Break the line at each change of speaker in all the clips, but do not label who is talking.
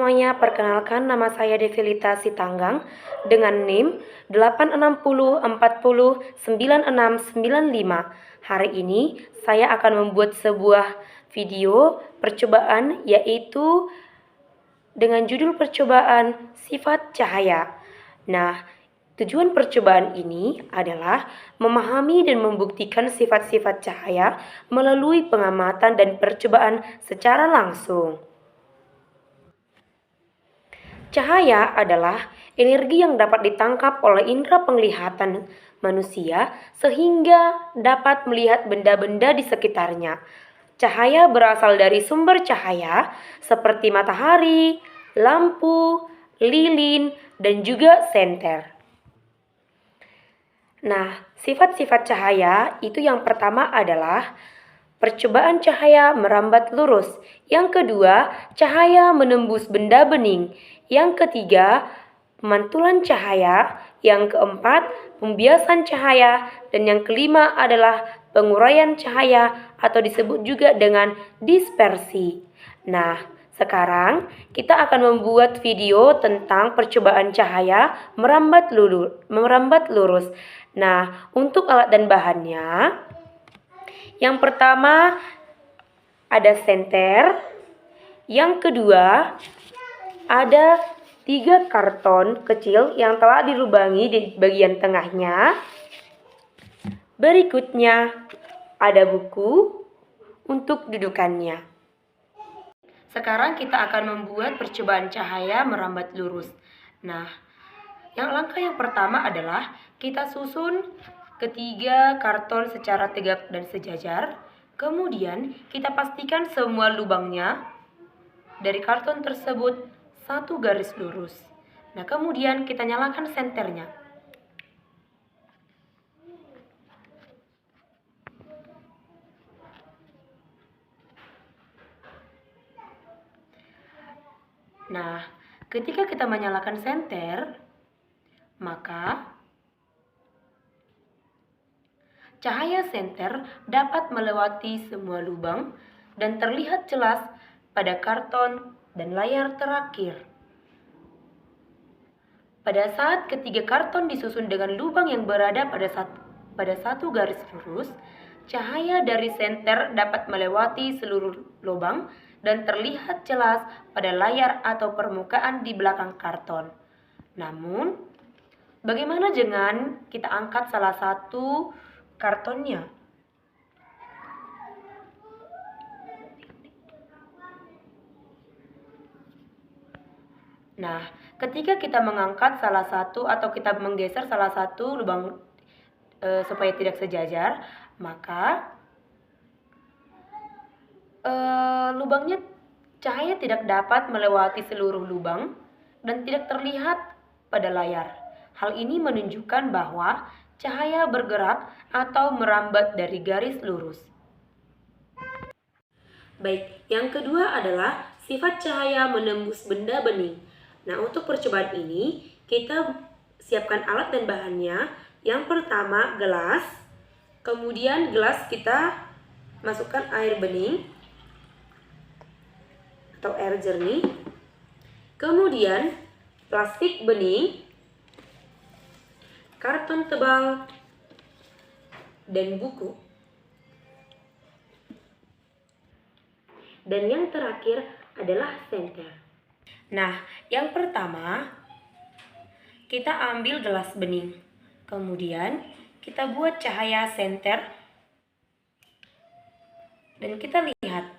semuanya, perkenalkan nama saya Devilita Sitanggang dengan NIM 860409695. Hari ini saya akan membuat sebuah video percobaan yaitu dengan judul percobaan sifat cahaya. Nah, tujuan percobaan ini adalah memahami dan membuktikan sifat-sifat cahaya melalui pengamatan dan percobaan secara langsung. Cahaya adalah energi yang dapat ditangkap oleh indera penglihatan manusia sehingga dapat melihat benda-benda di sekitarnya. Cahaya berasal dari sumber cahaya seperti matahari, lampu, lilin, dan juga senter. Nah, sifat-sifat cahaya itu yang pertama adalah percobaan cahaya merambat lurus. Yang kedua, cahaya menembus benda bening. Yang ketiga, pemantulan cahaya. Yang keempat, pembiasan cahaya. Dan yang kelima adalah penguraian cahaya atau disebut juga dengan dispersi. Nah, sekarang kita akan membuat video tentang percobaan cahaya merambat lurus. Nah, untuk alat dan bahannya, yang pertama ada senter, yang kedua ada 3 karton kecil yang telah dilubangi di bagian tengahnya. Berikutnya ada buku untuk dudukannya. Sekarang kita akan membuat percobaan cahaya merambat lurus. Nah, langkah yang pertama adalah kita susun ketiga karton secara tegak dan sejajar. Kemudian kita pastikan semua lubangnya dari karton tersebut satu garis lurus. Nah, kemudian kita nyalakan senternya. Nah, ketika kita menyalakan senter, maka cahaya senter dapat melewati semua lubang dan terlihat jelas pada karton dan layar terakhir. Pada saat ketiga karton disusun dengan lubang yang berada pada satu garis lurus, cahaya dari senter dapat melewati seluruh lubang dan terlihat jelas pada layar atau permukaan di belakang karton. Namun, bagaimana dengan kita angkat salah satu kartonnya? Nah, ketika kita mengangkat salah satu atau kita menggeser salah satu lubang supaya tidak sejajar, maka lubangnya cahaya tidak dapat melewati seluruh lubang dan tidak terlihat pada layar. Hal ini menunjukkan bahwa cahaya bergerak atau merambat dari garis lurus. Baik, yang kedua adalah sifat cahaya menembus benda bening. Nah, untuk percobaan ini kita siapkan alat dan bahannya. Yang pertama gelas, kemudian gelas kita masukkan air bening atau air jernih, kemudian plastik bening, karton tebal, dan buku. Dan yang terakhir adalah senter. Nah, yang pertama kita ambil gelas bening, kemudian kita buat cahaya senter dan kita lihat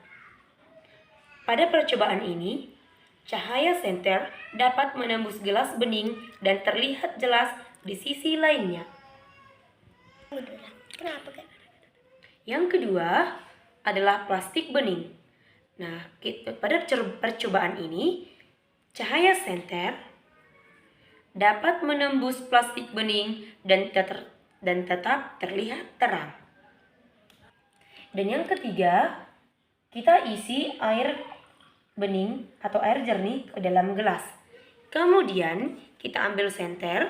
pada percobaan ini cahaya senter dapat menembus gelas bening dan terlihat jelas di sisi lainnya. Yang kedua adalah plastik bening. Nah, pada percobaan ini cahaya senter dapat menembus plastik bening dan tetap terlihat terang. Dan yang ketiga, kita isi air bening atau air jernih ke dalam gelas. Kemudian kita ambil senter.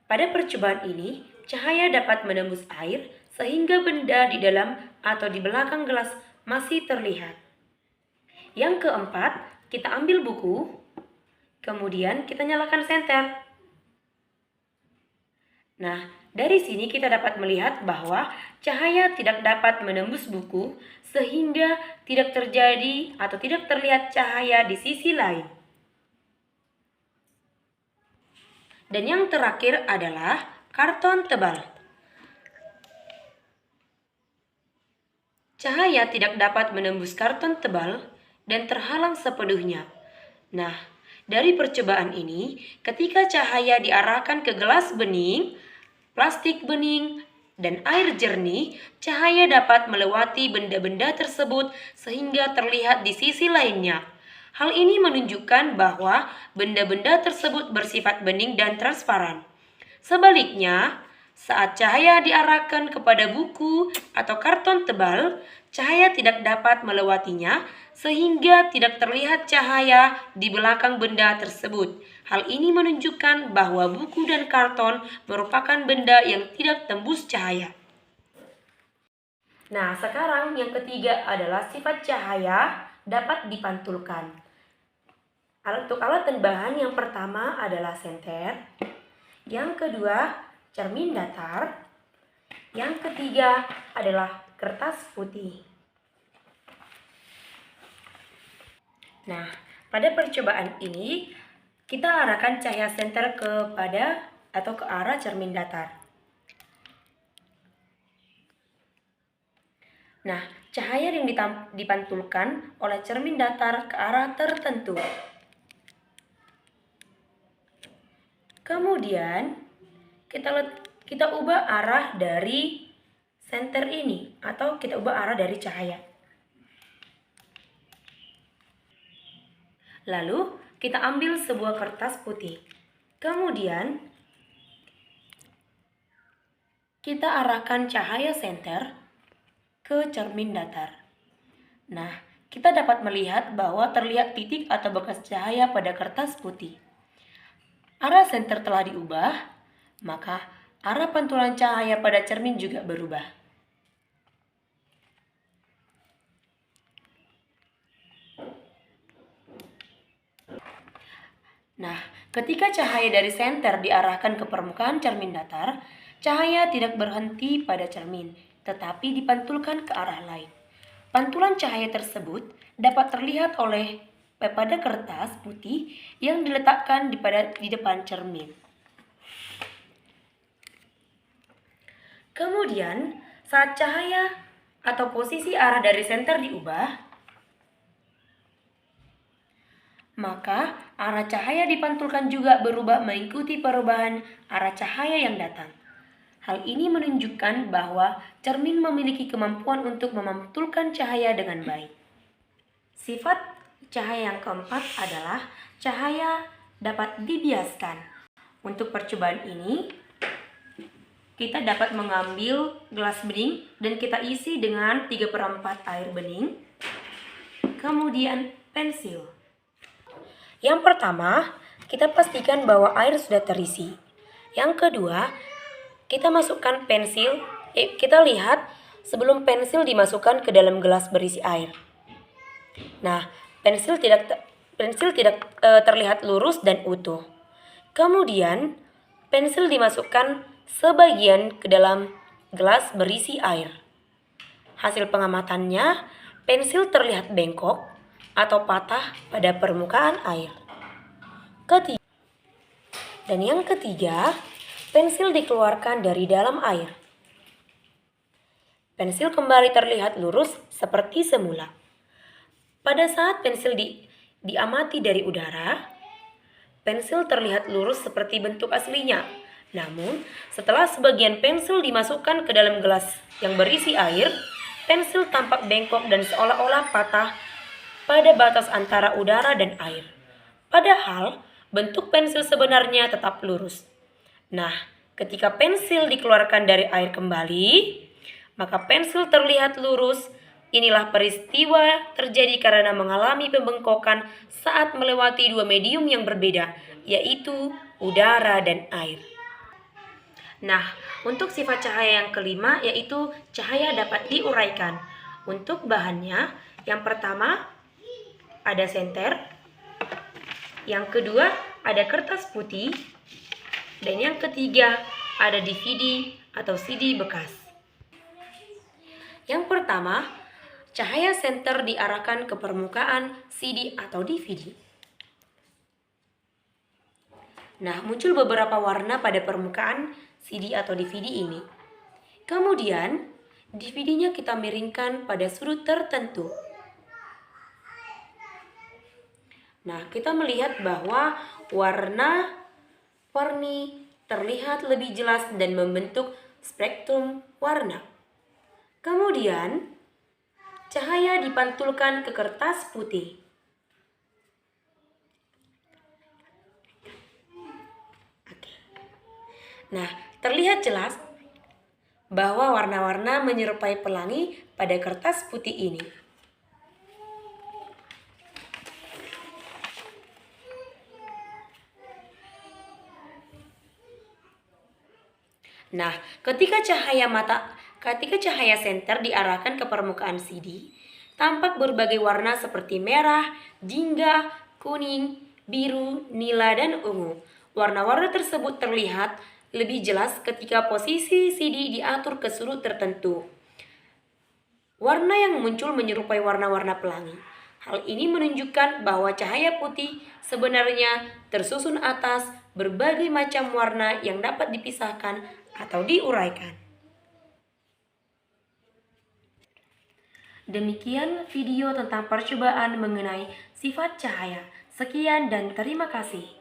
Pada percobaan ini, cahaya dapat menembus air sehingga benda di dalam atau di belakang gelas masih terlihat. Yang keempat, kita ambil buku, kemudian kita nyalakan senter. Nah, dari sini kita dapat melihat bahwa cahaya tidak dapat menembus buku sehingga tidak terjadi atau tidak terlihat cahaya di sisi lain. Dan yang terakhir adalah karton tebal. Cahaya tidak dapat menembus karton tebal dan terhalang sepenuhnya. Nah, dari percobaan ini, ketika cahaya diarahkan ke gelas bening, plastik bening, dan air jernih, cahaya dapat melewati benda-benda tersebut sehingga terlihat di sisi lainnya. Hal ini menunjukkan bahwa benda-benda tersebut bersifat bening dan transparan. Sebaliknya, saat cahaya diarahkan kepada buku atau karton tebal, cahaya tidak dapat melewatinya sehingga tidak terlihat cahaya di belakang benda tersebut. Hal ini menunjukkan bahwa buku dan karton merupakan benda yang tidak tembus cahaya. Nah, sekarang yang ketiga adalah sifat cahaya dapat dipantulkan. Untuk alat dan bahan yang pertama adalah senter, yang kedua cermin datar, yang ketiga adalah kertas putih. Nah, pada percobaan ini kita arahkan cahaya senter kepada atau ke arah cermin datar. Nah, cahaya yang dipantulkan oleh cermin datar ke arah tertentu. Kemudian kita ubah arah dari senter ini atau kita ubah arah dari cahaya. Lalu kita ambil sebuah kertas putih. Kemudian kita arahkan cahaya senter ke cermin datar. Nah, kita dapat melihat bahwa terlihat titik atau bekas cahaya pada kertas putih. Arah senter telah diubah, maka arah pantulan cahaya pada cermin juga berubah. Nah, ketika cahaya dari senter diarahkan ke permukaan cermin datar, cahaya tidak berhenti pada cermin, tetapi dipantulkan ke arah lain. Pantulan cahaya tersebut dapat terlihat pada kertas putih yang diletakkan di depan cermin. Kemudian, saat cahaya atau posisi arah dari senter diubah, maka arah cahaya dipantulkan juga berubah mengikuti perubahan arah cahaya yang datang. Hal ini menunjukkan bahwa cermin memiliki kemampuan untuk memantulkan cahaya dengan baik. Sifat cahaya yang keempat adalah cahaya dapat dibiaskan. Untuk percobaan ini, kita dapat mengambil gelas bening dan kita isi dengan 3/4 air bening. Kemudian pensil. Yang pertama, kita pastikan bahwa air sudah terisi. Yang kedua, kita masukkan pensil. Kita lihat sebelum pensil dimasukkan ke dalam gelas berisi air. Nah, pensil tidak terlihat lurus dan utuh. Kemudian, pensil dimasukkan sebagian ke dalam gelas berisi air. Hasil pengamatannya, pensil terlihat bengkok atau patah pada permukaan air. Dan yang ketiga, pensil dikeluarkan dari dalam air. Pensil kembali terlihat lurus seperti semula. Pada saat pensil diamati dari udara, pensil terlihat lurus seperti bentuk aslinya. Namun, setelah sebagian pensil dimasukkan ke dalam gelas yang berisi air, pensil tampak bengkok dan seolah-olah patah pada batas antara udara dan air. Padahal, bentuk pensil sebenarnya tetap lurus. Nah, ketika pensil dikeluarkan dari air kembali, maka pensil terlihat lurus. Inilah peristiwa terjadi karena mengalami pembengkokan saat melewati dua medium yang berbeda, yaitu udara dan air. Nah, untuk sifat cahaya yang kelima yaitu cahaya dapat diuraikan. Untuk bahannya, yang pertama ada senter, yang kedua ada kertas putih, dan yang ketiga ada DVD atau CD bekas. Yang pertama, cahaya senter diarahkan ke permukaan CD atau DVD. Nah, muncul beberapa warna pada permukaan CD atau DVD ini. Kemudian, DVD-nya kita miringkan pada sudut tertentu. Nah, kita melihat bahwa warna-warni terlihat lebih jelas dan membentuk spektrum warna. Kemudian, cahaya dipantulkan ke kertas putih. Nah, terlihat jelas bahwa warna-warna menyerupai pelangi pada kertas putih ini. Nah, ketika cahaya senter diarahkan ke permukaan CD, tampak berbagai warna seperti merah, jingga, kuning, biru, nila, dan ungu. Warna-warna tersebut terlihat lebih jelas ketika posisi CD diatur ke sudut tertentu. Warna yang muncul menyerupai warna-warna pelangi. Hal ini menunjukkan bahwa cahaya putih sebenarnya tersusun atas berbagai macam warna yang dapat dipisahkan atau diuraikan. Demikian video tentang percobaan mengenai sifat cahaya. Sekian dan terima kasih.